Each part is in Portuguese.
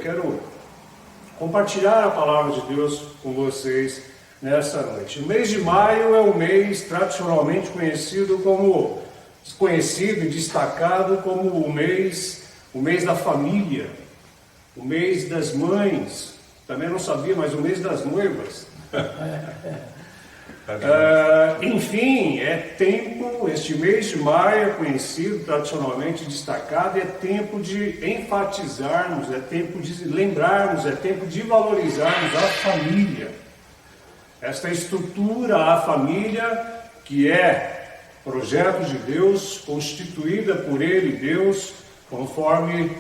quero compartilhar a palavra de Deus com vocês nessa noite. O mês de maio é um mês tradicionalmente conhecido e destacado como o mês da família, o mês das mães, também não sabia, mas o mês das noivas. Enfim, este mês de maio é conhecido, tradicionalmente destacado, é tempo de enfatizarmos, é tempo de lembrarmos, é tempo de valorizarmos a família. Esta estrutura, a família, que é projeto de Deus, constituída por Ele, Deus, conforme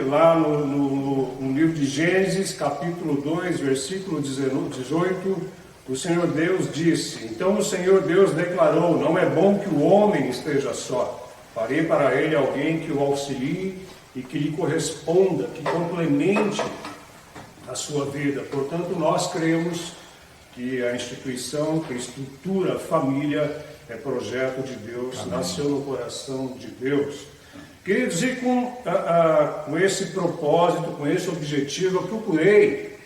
lá no livro de Gênesis, capítulo 2, versículo 18, o Senhor Deus disse: então o Senhor Deus declarou, não é bom que o homem esteja só, farei para ele alguém que o auxilie e que lhe corresponda, que complemente a sua vida. Portanto, nós cremos que a instituição, que a estrutura, a família é projeto de Deus, amém, nasceu no coração de Deus. Queridos, e com esse propósito, com esse objetivo, eu procurei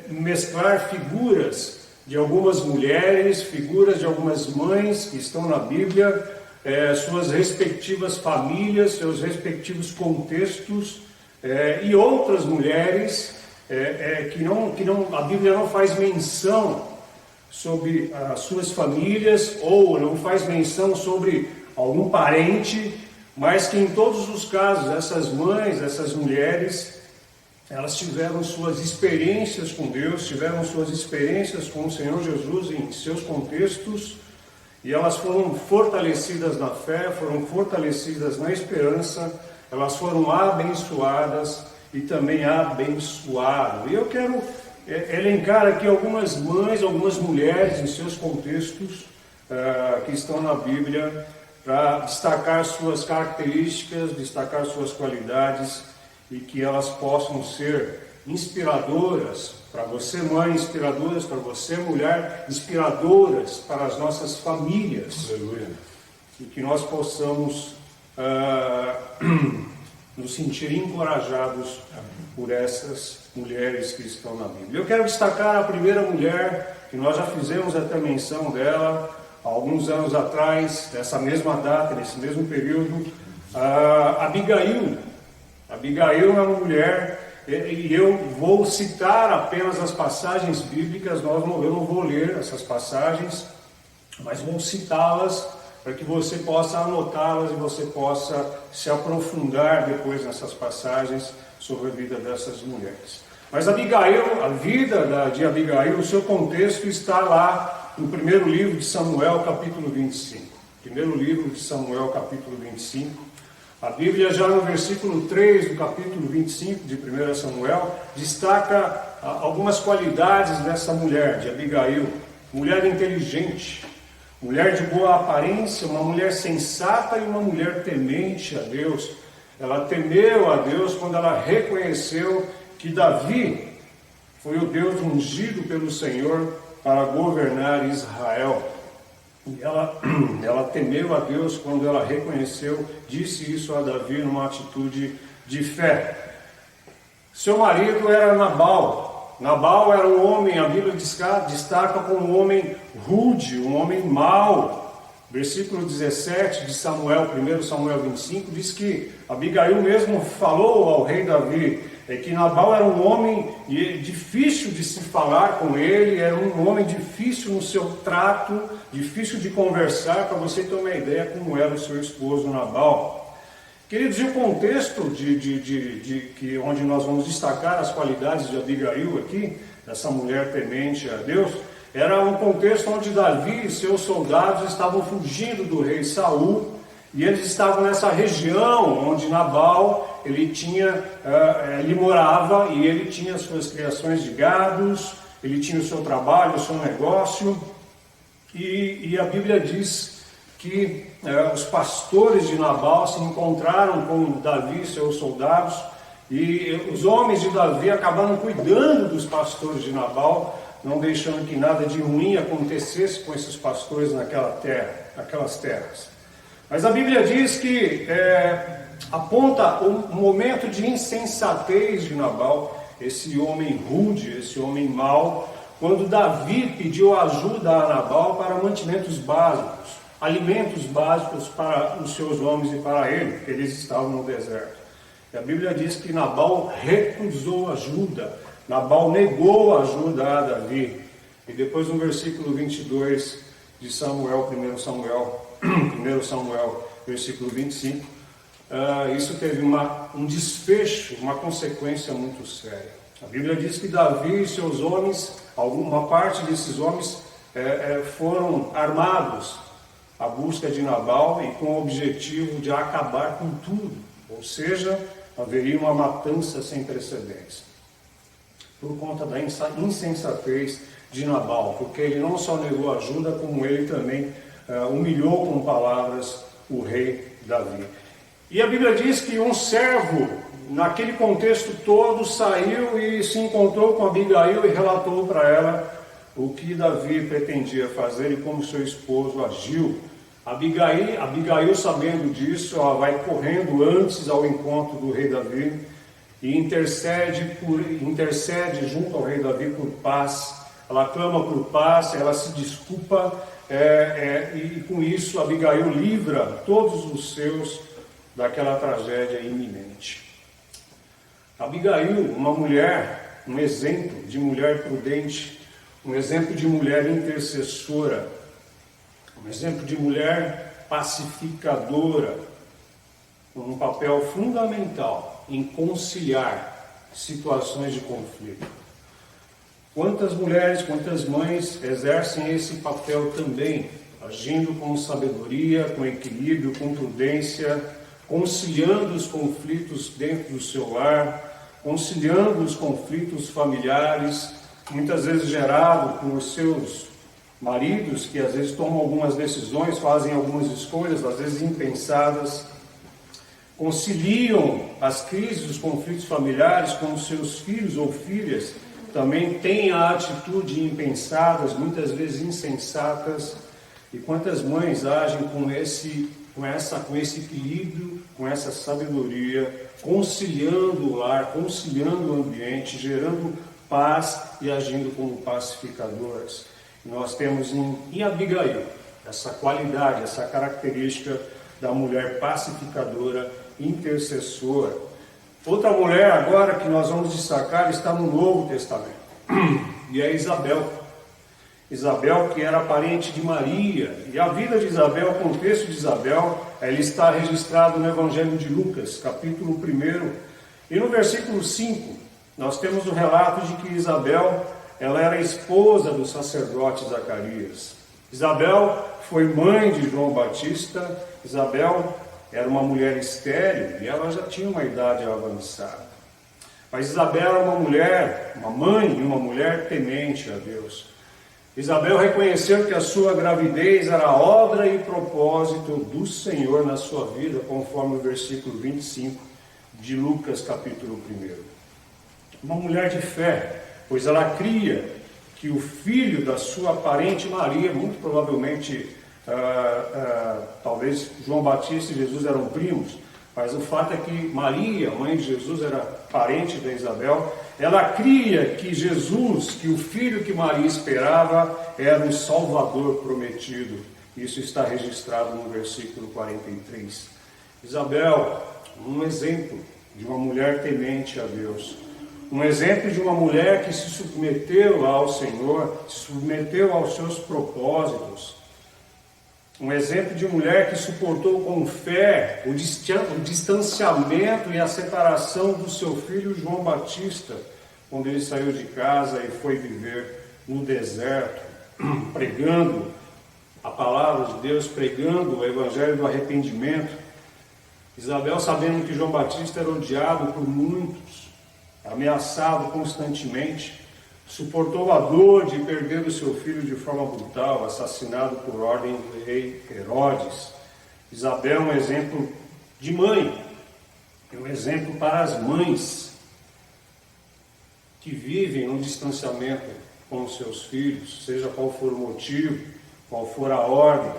mesclar figuras de algumas mulheres, figuras de algumas mães que estão na Bíblia, suas respectivas famílias, seus respectivos contextos, e outras mulheres que a Bíblia não faz menção sobre as suas famílias, ou não faz menção sobre algum parente, mas que em todos os casos, essas mães, essas mulheres, elas tiveram suas experiências com Deus, tiveram suas experiências com o Senhor Jesus em seus contextos, e elas foram fortalecidas na fé, foram fortalecidas na esperança, elas foram abençoadas e também abençoaram. E eu quero elencar aqui algumas mães, algumas mulheres em seus contextos que estão na Bíblia, para destacar suas características, destacar suas qualidades, e que elas possam ser inspiradoras para você, mãe, inspiradoras para você, mulher, inspiradoras para as nossas famílias. Aleluia. E que nós possamos nos sentir encorajados por essas mulheres que estão na Bíblia. Eu quero destacar a primeira mulher, que nós já fizemos até menção dela há alguns anos atrás, nessa mesma data, nesse mesmo período, Abigail. Abigail é uma mulher, e eu vou citar apenas as passagens bíblicas, eu não vou ler essas passagens, mas vou citá-las para que você possa anotá-las e você possa se aprofundar depois nessas passagens sobre a vida dessas mulheres. Mas Abigail, a vida de Abigail, o seu contexto está lá no primeiro livro de Samuel, capítulo 25. Primeiro livro de Samuel, capítulo 25. A Bíblia, já no versículo 3 do capítulo 25 de 1 Samuel, destaca algumas qualidades dessa mulher, de Abigail. Mulher inteligente, mulher de boa aparência, uma mulher sensata e uma mulher temente a Deus. Ela temeu a Deus quando ela reconheceu que Davi foi o Deus ungido pelo Senhor para governar Israel. E ela temeu a Deus quando ela reconheceu, disse isso a Davi numa atitude de fé. Seu marido era Nabal. Nabal era um homem, a Bíblia destaca como um homem rude, um homem mau. Versículo 17 de Samuel, 1 Samuel 25, diz que Abigail mesmo falou ao rei Davi, que Nabal era um homem difícil de se falar com ele, era um homem difícil no seu trato, difícil de conversar, para você ter uma ideia como era o seu esposo Nabal. Queridos, e o contexto onde nós vamos destacar as qualidades de Abigail aqui, dessa mulher temente a Deus, era um contexto onde Davi e seus soldados estavam fugindo do rei Saul, e eles estavam nessa região onde Nabal, ele morava, e ele tinha suas criações de gados, ele tinha o seu trabalho, o seu negócio, e a Bíblia diz que os pastores de Nabal se encontraram com Davi e seus soldados, e os homens de Davi acabaram cuidando dos pastores de Nabal, não deixando que nada de ruim acontecesse com esses pastores naquelas terras. Mas a Bíblia diz que aponta um momento de insensatez de Nabal, esse homem rude, esse homem mau, quando Davi pediu ajuda a Nabal para mantimentos básicos, alimentos básicos para os seus homens e para ele, porque eles estavam no deserto. E a Bíblia diz que Nabal recusou ajuda, Nabal negou ajuda a Davi. E depois no versículo 22 de Samuel, 1 Samuel, versículo 25, isso teve um desfecho, uma consequência muito séria. A Bíblia diz que Davi e seus homens, alguma parte desses homens foram armados à busca de Nabal e com o objetivo de acabar com tudo, ou seja, haveria uma matança sem precedentes, por conta da insensatez de Nabal, porque ele não só negou ajuda, como ele também humilhou com palavras o rei Davi. E a Bíblia diz que um servo, naquele contexto todo, saiu e se encontrou com Abigail e relatou para ela o que Davi pretendia fazer e como seu esposo agiu. Abigail, sabendo disso, ela vai correndo antes ao encontro do rei Davi e intercede junto ao rei Davi por paz. Ela clama por paz, ela se desculpa e com isso Abigail livra todos os seus daquela tragédia iminente. Abigail, uma mulher, um exemplo de mulher prudente, um exemplo de mulher intercessora, um exemplo de mulher pacificadora, um papel fundamental em conciliar situações de conflito. Quantas mulheres, quantas mães exercem esse papel também, agindo com sabedoria, com equilíbrio, com prudência, conciliando os conflitos dentro do seu lar, conciliando os conflitos familiares, muitas vezes gerados por seus maridos, que às vezes tomam algumas decisões, fazem algumas escolhas, às vezes impensadas, conciliam as crises, os conflitos familiares com os seus filhos ou filhas, também têm a atitude impensadas, muitas vezes insensatas. E quantas mães agem com esse equilíbrio, com essa sabedoria, conciliando o lar, conciliando o ambiente, gerando paz e agindo como pacificadoras. E nós temos em Abigail essa qualidade, essa característica da mulher pacificadora, intercessora. Outra mulher agora que nós vamos destacar está no Novo Testamento, e é Isabel. Isabel, que era parente de Maria, e a vida de Isabel, o contexto de Isabel, ela está registrado no Evangelho de Lucas, capítulo 1, e no versículo 5, nós temos o relato de que Isabel, ela era esposa do sacerdote Zacarias. Isabel foi mãe de João Batista. Isabel era uma mulher estéril e ela já tinha uma idade avançada. Mas Isabel era uma mulher, uma mãe e uma mulher temente a Deus. Isabel reconheceu que a sua gravidez era obra e propósito do Senhor na sua vida, conforme o versículo 25 de Lucas, capítulo 1. Uma mulher de fé, pois ela cria que o filho da sua parente Maria, muito provavelmente, talvez João Batista e Jesus eram primos, mas o fato é que Maria, mãe de Jesus, era parente da Isabel. Ela cria que Jesus, que o filho que Maria esperava, era o Salvador prometido. Isso está registrado no versículo 43. Isabel, um exemplo de uma mulher temente a Deus. Um exemplo de uma mulher que se submeteu ao Senhor, se submeteu aos seus propósitos. Um exemplo de mulher que suportou com fé o distanciamento e a separação do seu filho João Batista, quando ele saiu de casa e foi viver no deserto, pregando a palavra de Deus, pregando o evangelho do arrependimento. Isabel, sabendo que João Batista era odiado por muitos, ameaçado constantemente, suportou a dor de perder o seu filho de forma brutal, assassinado por ordem do rei Herodes. Isabel é um exemplo de mãe, é um exemplo para as mães que vivem no distanciamento com os seus filhos, seja qual for o motivo, qual for a ordem,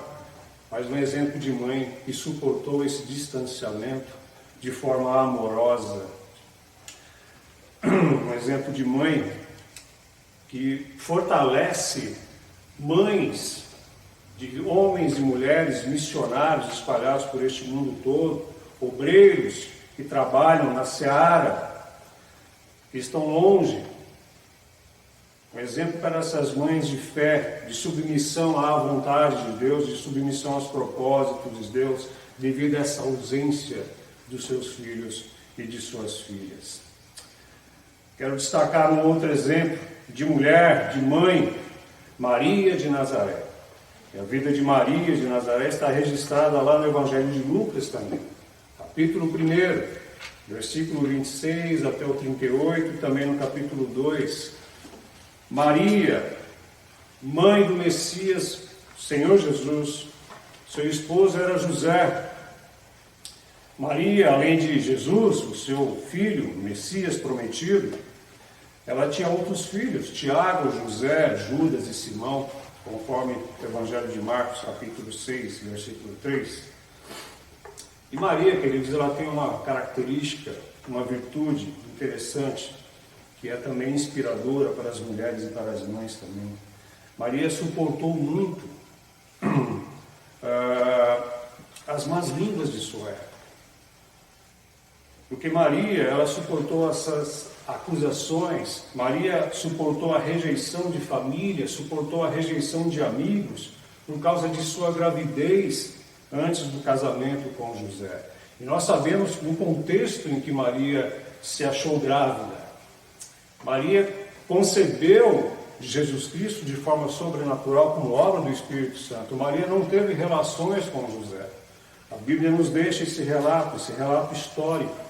mas um exemplo de mãe que suportou esse distanciamento de forma amorosa. Um exemplo de mãe que fortalece mães de homens e mulheres missionários espalhados por este mundo todo, obreiros que trabalham na seara, que estão longe. Um exemplo para essas mães de fé, de submissão à vontade de Deus, de submissão aos propósitos de Deus, devido a essa ausência dos seus filhos e de suas filhas. Quero destacar um outro exemplo de mulher, de mãe, Maria de Nazaré. E a vida de Maria de Nazaré está registrada lá no Evangelho de Lucas também. Capítulo 1, versículo 26 até o 38, e também no capítulo 2. Maria, mãe do Messias, Senhor Jesus, seu esposo era José. Maria, além de Jesus, o seu filho, o Messias prometido, ela tinha outros filhos, Tiago, José, Judas e Simão, conforme o Evangelho de Marcos, capítulo 6, versículo 3. E Maria, queridos, ela tem uma característica, uma virtude interessante, que é também inspiradora para as mulheres e para as mães também. Maria suportou muito as más línguas de sua época. Porque Maria, ela suportou essas acusações, Maria suportou a rejeição de família, suportou a rejeição de amigos, por causa de sua gravidez antes do casamento com José. E nós sabemos o contexto em que Maria se achou grávida. Maria concebeu Jesus Cristo de forma sobrenatural como obra do Espírito Santo. Maria não teve relações com José. A Bíblia nos deixa esse relato histórico.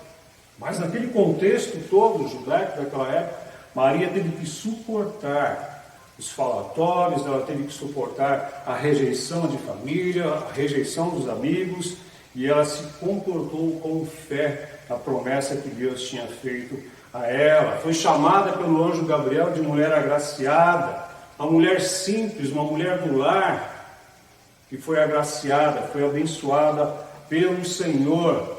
Mas naquele contexto todo judaico daquela época, Maria teve que suportar os falatórios, ela teve que suportar a rejeição de família, a rejeição dos amigos, e ela se comportou com fé na promessa que Deus tinha feito a ela. Foi chamada pelo anjo Gabriel de mulher agraciada, uma mulher simples, uma mulher do lar, que foi agraciada, foi abençoada pelo Senhor,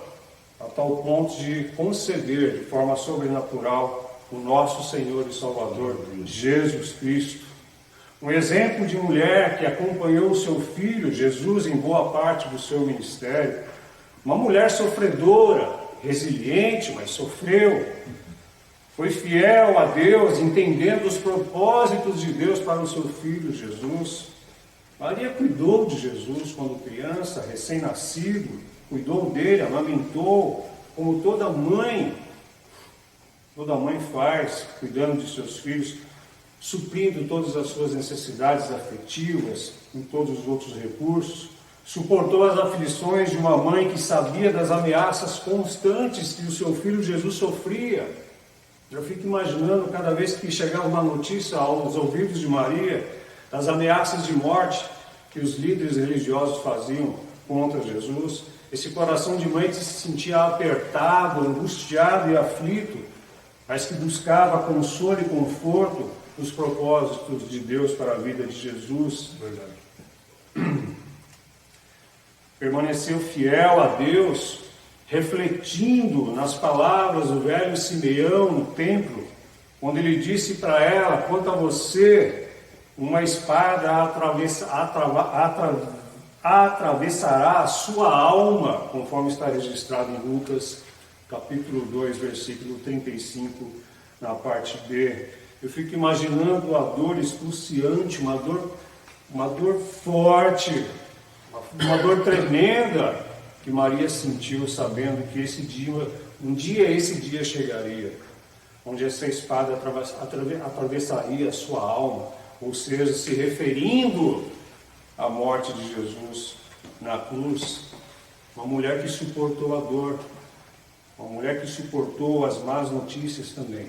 a tal ponto de conceder de forma sobrenatural o nosso Senhor e Salvador, Jesus Cristo. Um exemplo de mulher que acompanhou o seu filho, Jesus, em boa parte do seu ministério. Uma mulher sofredora, resiliente, mas sofreu. Foi fiel a Deus, entendendo os propósitos de Deus para o seu filho, Jesus. Maria cuidou de Jesus quando criança, recém-nascido, cuidou dele, amamentou, como toda mãe faz, cuidando de seus filhos, suprindo todas as suas necessidades afetivas, em todos os outros recursos. Suportou as aflições de uma mãe que sabia das ameaças constantes que o seu filho Jesus sofria. Eu fico imaginando, cada vez que chegava uma notícia aos ouvidos de Maria, das ameaças de morte que os líderes religiosos faziam contra Jesus, esse coração de mãe que se sentia apertado, angustiado e aflito, mas que buscava consolo e conforto nos propósitos de Deus para a vida de Jesus. Verdade. Permaneceu fiel a Deus, refletindo nas palavras do velho Simeão no templo, quando ele disse para ela: quanto a você, uma espada atravessará a sua alma, conforme está registrado em Lucas, capítulo 2, versículo 35, na parte B. Eu fico imaginando a dor excruciante, uma dor forte, uma dor tremenda que Maria sentiu, sabendo que esse dia chegaria, onde essa espada atravessaria a sua alma, ou seja, se referindo à morte de Jesus na cruz. Uma mulher que suportou a dor, uma mulher que suportou as más notícias também,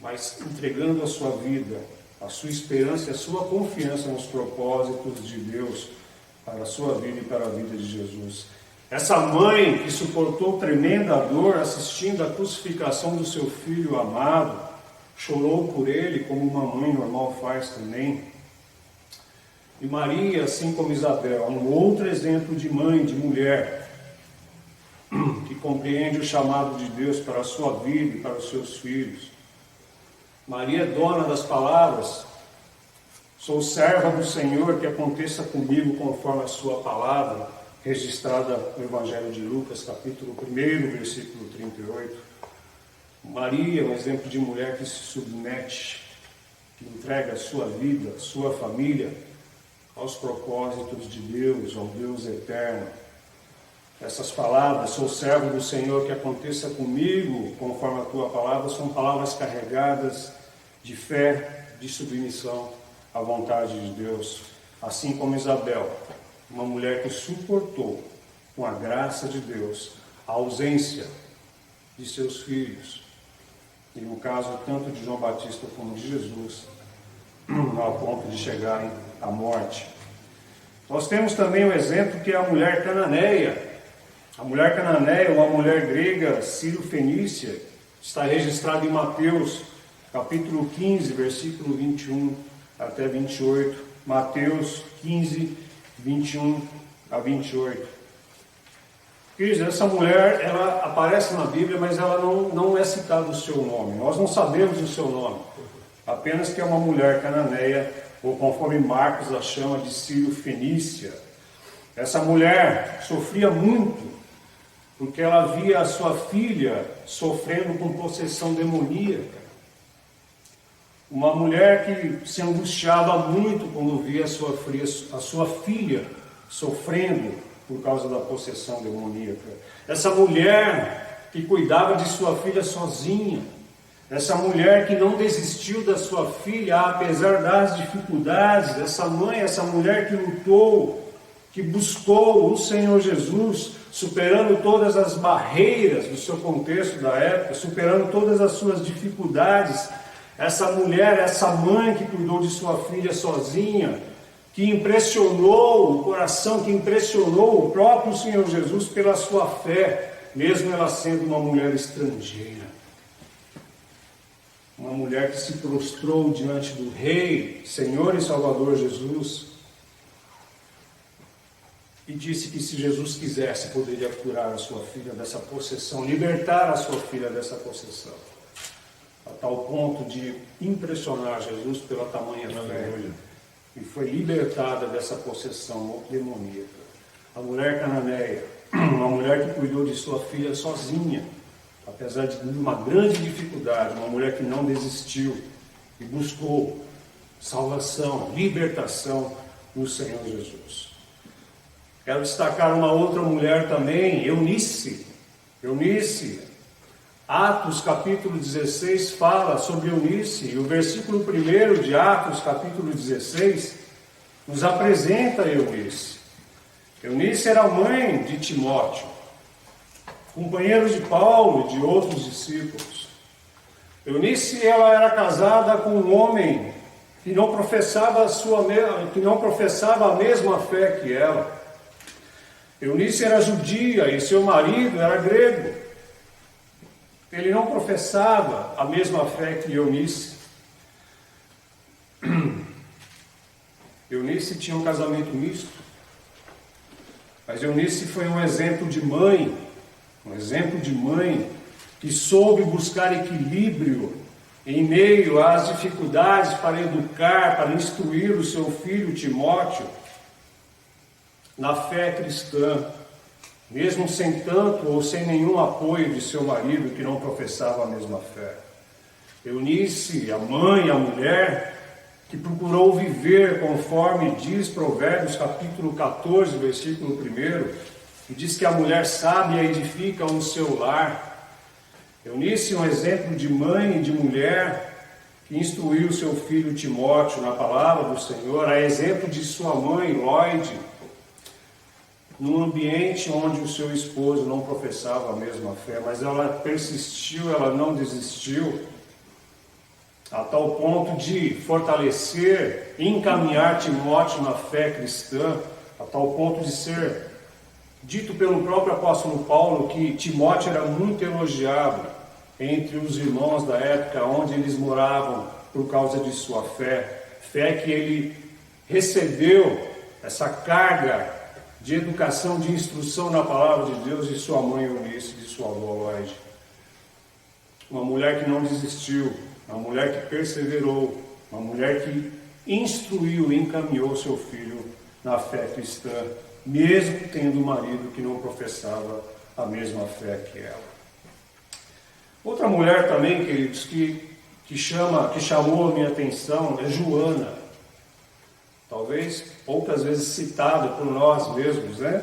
mas entregando a sua vida, a sua esperança e a sua confiança nos propósitos de Deus para a sua vida e para a vida de Jesus. Essa mãe que suportou tremenda dor assistindo à crucificação do seu filho amado, chorou por ele como uma mãe normal faz também. E Maria, assim como Isabel, um outro exemplo de mãe, de mulher, que compreende o chamado de Deus para a sua vida e para os seus filhos. Maria é dona das palavras: sou serva do Senhor, que aconteça comigo conforme a sua palavra, registrada no Evangelho de Lucas, capítulo 1, versículo 38. Maria é um exemplo de mulher que se submete, que entrega a sua vida, a sua família, aos propósitos de Deus, ao Deus eterno. Essas palavras, sou servo do Senhor, que aconteça comigo conforme a tua palavra, são palavras carregadas de fé, de submissão à vontade de Deus. Assim como Isabel, uma mulher que suportou, com a graça de Deus, a ausência de seus filhos. E no caso tanto de João Batista como de Jesus, ao ponto de chegarem à morte. Nós temos também o exemplo que é a mulher cananeia. A mulher cananeia, uma mulher grega, sírio-fenícia, está registrada em Mateus, capítulo 15, versículo 21 até 28. Mateus 15, 21 a 28. Queridos, essa mulher, ela aparece na Bíblia, mas ela não é citado o seu nome. Nós não sabemos o seu nome. Apenas que é uma mulher cananeia, ou conforme Marcos a chama de sírio-fenícia. Essa mulher sofria muito, porque ela via a sua filha sofrendo com possessão demoníaca. Uma mulher que se angustiava muito quando via a sua filha sofrendo por causa da possessão demoníaca. Essa mulher que cuidava de sua filha sozinha. Essa mulher que não desistiu da sua filha, apesar das dificuldades. Essa mãe, essa mulher que lutou, que buscou o Senhor Jesus, superando todas as barreiras do seu contexto da época, superando todas as suas dificuldades. Essa mulher, essa mãe que cuidou de sua filha sozinha, que impressionou o coração, que impressionou o próprio Senhor Jesus pela sua fé, mesmo ela sendo uma mulher estrangeira. Uma mulher que se prostrou diante do Rei, Senhor e Salvador Jesus, e disse que se Jesus quisesse, poderia curar a sua filha dessa possessão, libertar a sua filha dessa possessão. A tal ponto de impressionar Jesus pela tamanha fé. E foi libertada dessa possessão demoníaca. A mulher cananeia, uma mulher que cuidou de sua filha sozinha, apesar de uma grande dificuldade, uma mulher que não desistiu e buscou salvação, libertação no Senhor Jesus. Quero destacar uma outra mulher também, Eunice. Atos capítulo 16 fala sobre Eunice, e o versículo 1 de Atos capítulo 16 nos apresenta Eunice. Eunice era mãe de Timóteo, companheiro de Paulo e de outros discípulos. Eunice, ela era casada com um homem que não professava a mesma fé que ela. Eunice era judia e seu marido era grego. Ele não professava a mesma fé que Eunice. Eunice tinha um casamento misto. Mas Eunice foi um exemplo de mãe que soube buscar equilíbrio em meio às dificuldades para educar, para instruir o seu filho Timóteo na fé cristã, mesmo sem tanto ou sem nenhum apoio de seu marido que não professava a mesma fé. Eunice, a mãe, a mulher, que procurou viver conforme diz Provérbios capítulo 14, versículo 1, que diz que a mulher sábia edifica o seu lar. Eunice, um exemplo de mãe e de mulher que instruiu seu filho Timóteo na palavra do Senhor, a exemplo de sua mãe, Lloyd, num ambiente onde o seu esposo não professava a mesma fé, mas ela persistiu, ela não desistiu, a tal ponto de fortalecer, encaminhar Timóteo na fé cristã, a tal ponto de ser dito pelo próprio apóstolo Paulo que Timóteo era muito elogiado entre os irmãos da época onde eles moravam por causa de sua fé que ele recebeu essa carga de educação, de instrução na palavra de Deus de sua mãe Eunice, de sua avó Lloyd. Uma mulher que não desistiu, uma mulher que perseverou, uma mulher que instruiu e encaminhou seu filho na fé cristã, mesmo tendo um marido que não professava a mesma fé que ela. Outra mulher também, queridos, que chamou a minha atenção é Joana. Talvez poucas vezes citada por nós mesmos, né?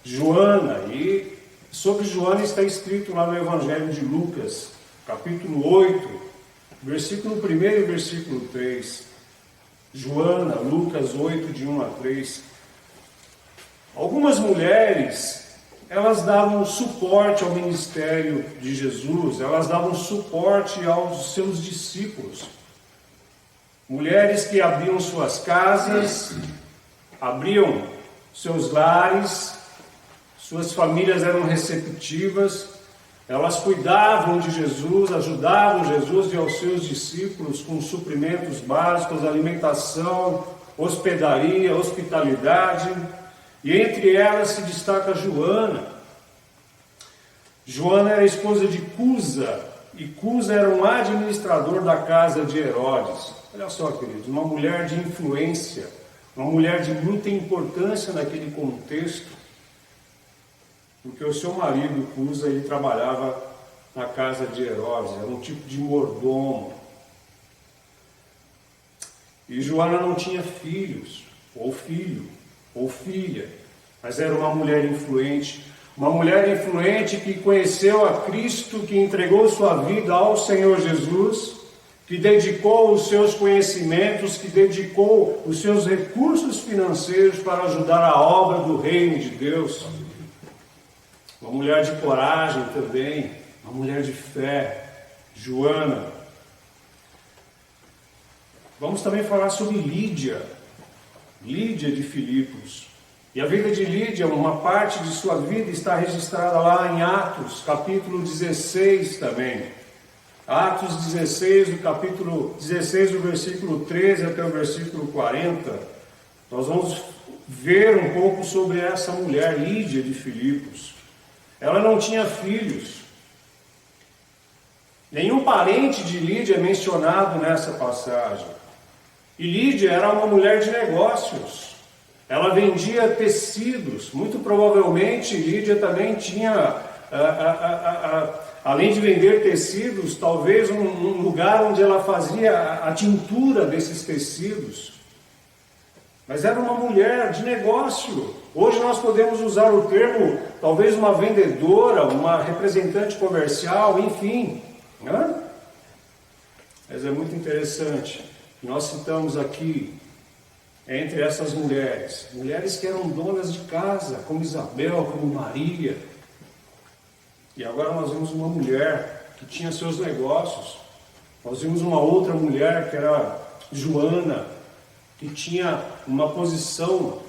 Joana, e sobre Joana está escrito lá no Evangelho de Lucas, capítulo 8, versículo 1 e versículo 3. Joana, Lucas 8, de 1 a 3. Algumas mulheres, elas davam suporte ao ministério de Jesus, elas davam suporte aos seus discípulos. Mulheres que abriam suas casas, abriam seus lares, suas famílias eram receptivas, elas cuidavam de Jesus, ajudavam Jesus e aos seus discípulos com suprimentos básicos, alimentação, hospedaria, hospitalidade. E entre elas se destaca Joana. Joana era esposa de Cusa, e Cusa era um administrador da casa de Herodes. Olha só, queridos, uma mulher de influência, uma mulher de muita importância naquele contexto, porque o seu marido, Cusa, ele trabalhava na casa de Herodes, era um tipo de mordomo. E Joana não tinha filhos, ou filho, ou filha, mas era uma mulher influente que conheceu a Cristo, que entregou sua vida ao Senhor Jesus, que dedicou os seus conhecimentos, que dedicou os seus recursos financeiros para ajudar a obra do reino de Deus. Uma mulher de coragem também, uma mulher de fé, Joana. Vamos também falar sobre Lídia de Filipos. E a vida de Lídia, uma parte de sua vida está registrada lá em Atos, capítulo 16 também. Atos 16, do capítulo 16, do versículo 13 até o versículo 40. Nós vamos ver um pouco sobre essa mulher, Lídia de Filipos. Ela não tinha filhos. Nenhum parente de Lídia é mencionado nessa passagem. E Lídia era uma mulher de negócios. Ela vendia tecidos. Muito provavelmente Lídia também tinha, além de vender tecidos, talvez um lugar onde ela fazia a tintura desses tecidos. Mas era uma mulher de negócio. Hoje nós podemos usar o termo, talvez uma vendedora, uma representante comercial, enfim. Né? Mas é muito interessante. Nós citamos aqui, entre essas mulheres que eram donas de casa, como Isabel, como Maria. E agora nós vemos uma mulher que tinha seus negócios. Nós vimos uma outra mulher que era Joana, que tinha uma posição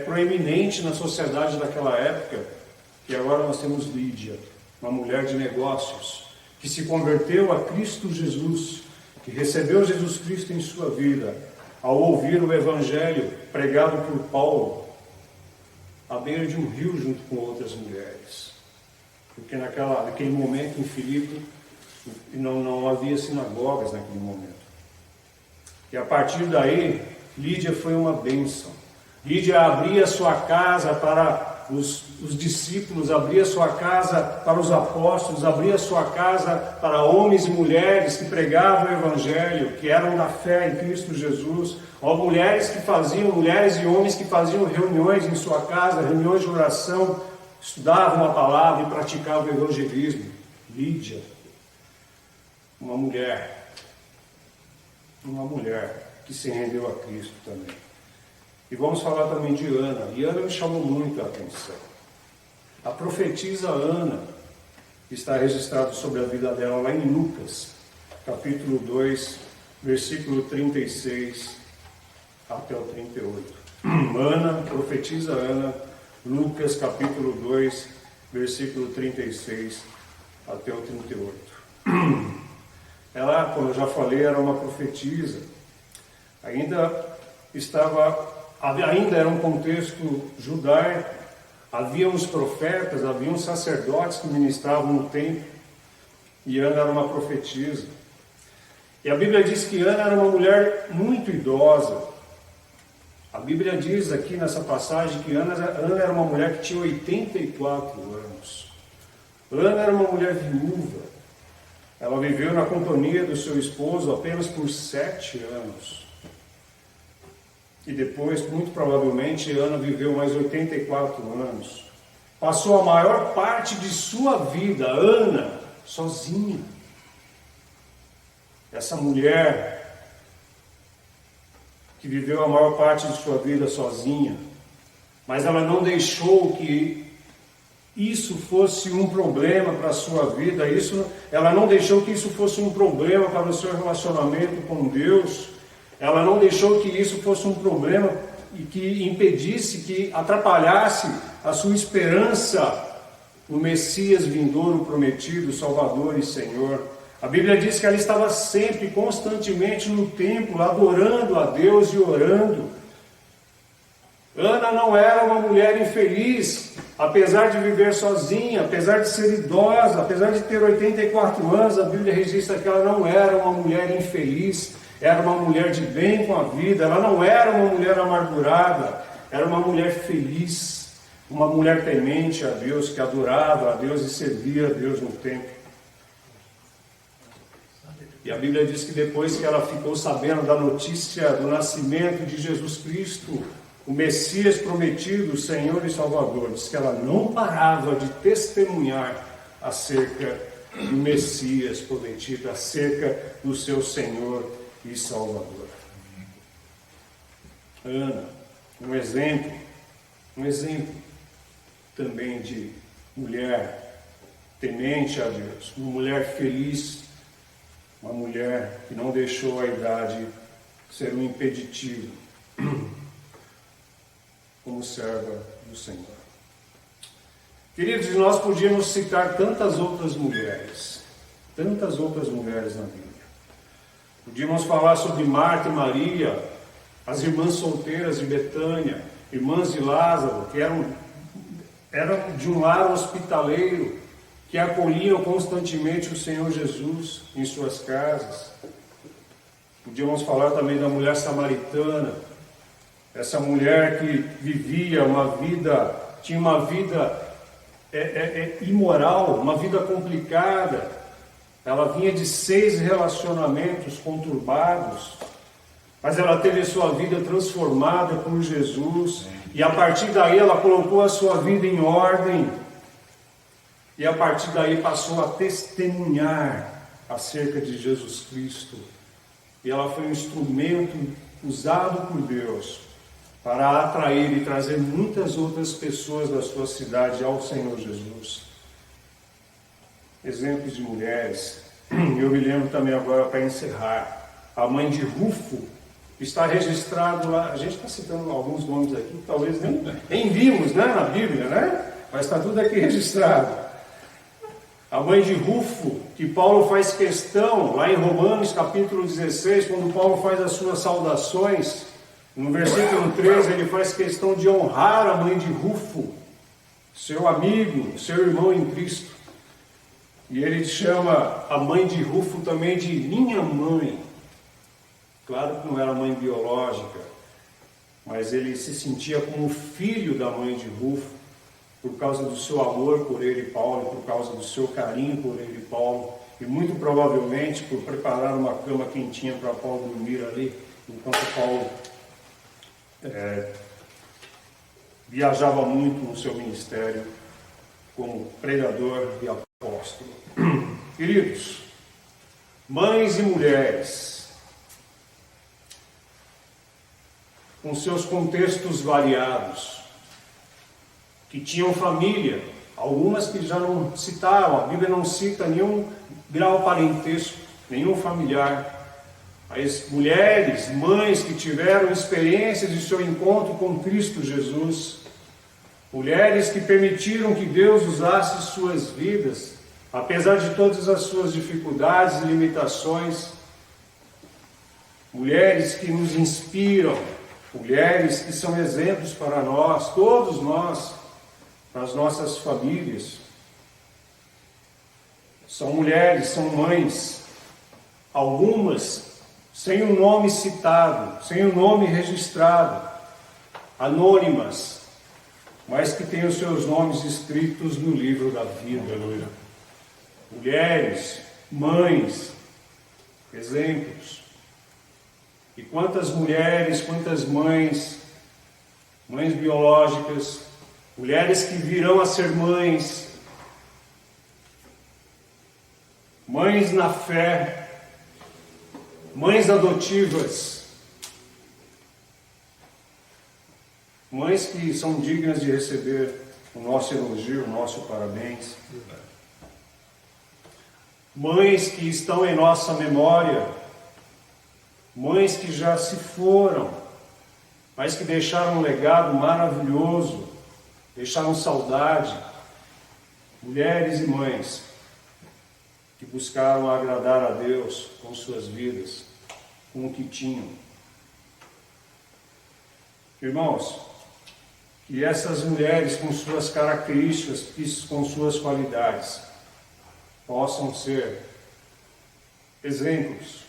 proeminente na sociedade daquela época. E agora nós temos Lídia, uma mulher de negócios, que se converteu a Cristo Jesus, que recebeu Jesus Cristo em sua vida, ao ouvir o Evangelho pregado por Paulo, à beira de um rio junto com outras mulheres. Porque naquele momento em Filipe não havia sinagogas naquele momento. E a partir daí, Lídia foi uma bênção. Lídia abria sua casa para os discípulos, abria sua casa para os apóstolos, abria sua casa para homens e mulheres que pregavam o Evangelho, que eram da fé em Cristo Jesus, ou mulheres e homens que faziam reuniões em sua casa, reuniões de oração, estudavam a palavra e praticavam o evangelismo. Lídia, uma mulher que se rendeu a Cristo também. E vamos falar também de Ana. E Ana me chamou muito a atenção. A profetisa Ana, está registrado sobre a vida dela lá em Lucas, capítulo 2, versículo 36 até o 38. Ana, profetisa Ana, Lucas, capítulo 2, versículo 36 até o 38. Ela, como eu já falei, era uma profetisa. Ainda estava ainda era um contexto judaico, havia uns profetas, havia uns sacerdotes que ministravam no templo, e Ana era uma profetisa. E a Bíblia diz que Ana era uma mulher muito idosa. A Bíblia diz aqui nessa passagem que Ana era uma mulher que tinha 84 anos. Ana era uma mulher viúva. Ela viveu na companhia do seu esposo apenas por 7 anos. E depois, muito provavelmente, Ana viveu mais 84 anos. Passou a maior parte de sua vida, Ana, sozinha. Essa mulher que viveu a maior parte de sua vida sozinha, mas ela não deixou que isso fosse um problema para a sua vida, ela não deixou que isso fosse um problema para o seu relacionamento com Deus, ela não deixou que isso fosse um problema e que impedisse, que atrapalhasse a sua esperança no Messias vindouro prometido, Salvador e Senhor. A Bíblia diz que ela estava sempre, constantemente no templo, adorando a Deus e orando. Ana não era uma mulher infeliz, apesar de viver sozinha, apesar de ser idosa, apesar de ter 84 anos, a Bíblia registra que ela não era uma mulher infeliz, era uma mulher de bem com a vida, ela não era uma mulher amargurada, era uma mulher feliz, uma mulher temente a Deus, que adorava a Deus e servia a Deus no templo. E a Bíblia diz que depois que ela ficou sabendo da notícia do nascimento de Jesus Cristo, o Messias prometido, o Senhor e Salvador, diz que ela não parava de testemunhar acerca do Messias prometido, acerca do seu Senhor e Salvador. Ana, um exemplo também de mulher temente a Deus, uma mulher feliz, uma mulher que não deixou a idade ser um impeditivo como serva do Senhor. Queridos, nós podíamos citar tantas outras mulheres na Bíblia. Podíamos falar sobre Marta e Maria, as irmãs solteiras de Betânia, irmãs de Lázaro, que eram de um lar hospitaleiro, que acolhiam constantemente o Senhor Jesus em suas casas. Podíamos falar também da mulher samaritana, essa mulher que vivia tinha uma vida imoral, uma vida complicada. Ela vinha de 6 relacionamentos conturbados, mas ela teve a sua vida transformada por Jesus, e a partir daí ela colocou a sua vida em ordem, e a partir daí passou a testemunhar acerca de Jesus Cristo. E ela foi um instrumento usado por Deus para atrair e trazer muitas outras pessoas da sua cidade ao Senhor Jesus. Exemplos de mulheres. Eu me lembro também agora, para encerrar, a mãe de Rufo, está registrado lá. A gente está citando alguns nomes aqui, talvez nem vimos, né, na Bíblia, né? Mas está tudo aqui registrado. A mãe de Rufo, que Paulo faz questão, lá em Romanos capítulo 16, quando Paulo faz as suas saudações, no versículo 13, ele faz questão de honrar a mãe de Rufo, seu amigo, seu irmão em Cristo. E ele chama a mãe de Rufo também de minha mãe. Claro que não era mãe biológica, mas ele se sentia como filho da mãe de Rufo, por causa do seu amor por ele, Paulo, por causa do seu carinho por ele, Paulo, e muito provavelmente por preparar uma cama quentinha para Paulo dormir ali, enquanto Paulo viajava muito no seu ministério como pregador e apóstolo. Queridos, mães e mulheres, com seus contextos variados, que tinham família, algumas que já não citaram, a Bíblia não cita nenhum grau parentesco, nenhum familiar. As mulheres, mães que tiveram experiência de seu encontro com Cristo Jesus, mulheres que permitiram que Deus usasse suas vidas, apesar de todas as suas dificuldades e limitações, mulheres que nos inspiram mulheres que são exemplos para nós, todos nós, para as nossas famílias. São mulheres, são mães, algumas sem o nome citado, sem o nome registrado, anônimas, mas que têm os seus nomes escritos no livro da vida. Mulheres, mães, exemplos. E quantas mulheres, quantas mães, mães biológicas, mulheres que virão a ser mães, mães na fé, mães adotivas, mães que são dignas de receber o nosso elogio, o nosso parabéns. Mães que estão em nossa memória, mães que já se foram, mas que deixaram um legado maravilhoso, deixaram saudade. Mulheres e mães que buscaram agradar a Deus com suas vidas, com o que tinham. Irmãos, que essas mulheres com suas características, com suas qualidades, possam ser exemplos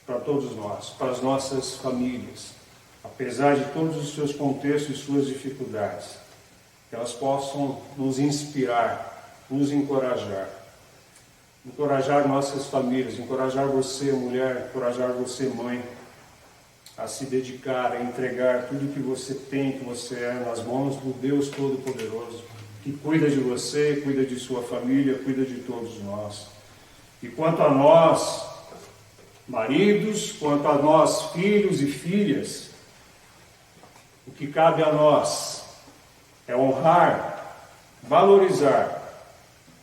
para todos nós, para as nossas famílias, apesar de todos os seus contextos e suas dificuldades, que elas possam nos inspirar, nos encorajar nossas famílias, encorajar você, mulher, encorajar você, mãe, a se dedicar, a entregar tudo que você tem, que você é, nas mãos do Deus Todo-Poderoso, que cuida de você, cuida de sua família, cuida de todos nós. E quanto a nós, maridos, quanto a nós, filhos e filhas, o que cabe a nós é honrar, valorizar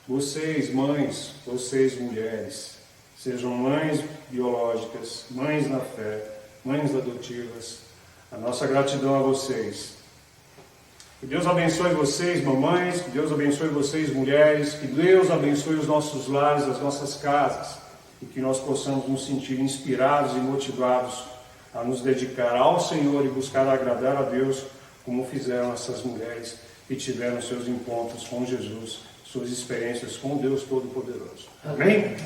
vocês, mães, vocês, mulheres, sejam mães biológicas, mães na fé, mães adotivas, a nossa gratidão a vocês. Que Deus abençoe vocês, mamães, que Deus abençoe vocês, mulheres, que Deus abençoe os nossos lares, as nossas casas, e que nós possamos nos sentir inspirados e motivados a nos dedicar ao Senhor e buscar agradar a Deus, como fizeram essas mulheres que tiveram seus encontros com Jesus, suas experiências com o Deus Todo-Poderoso. Amém?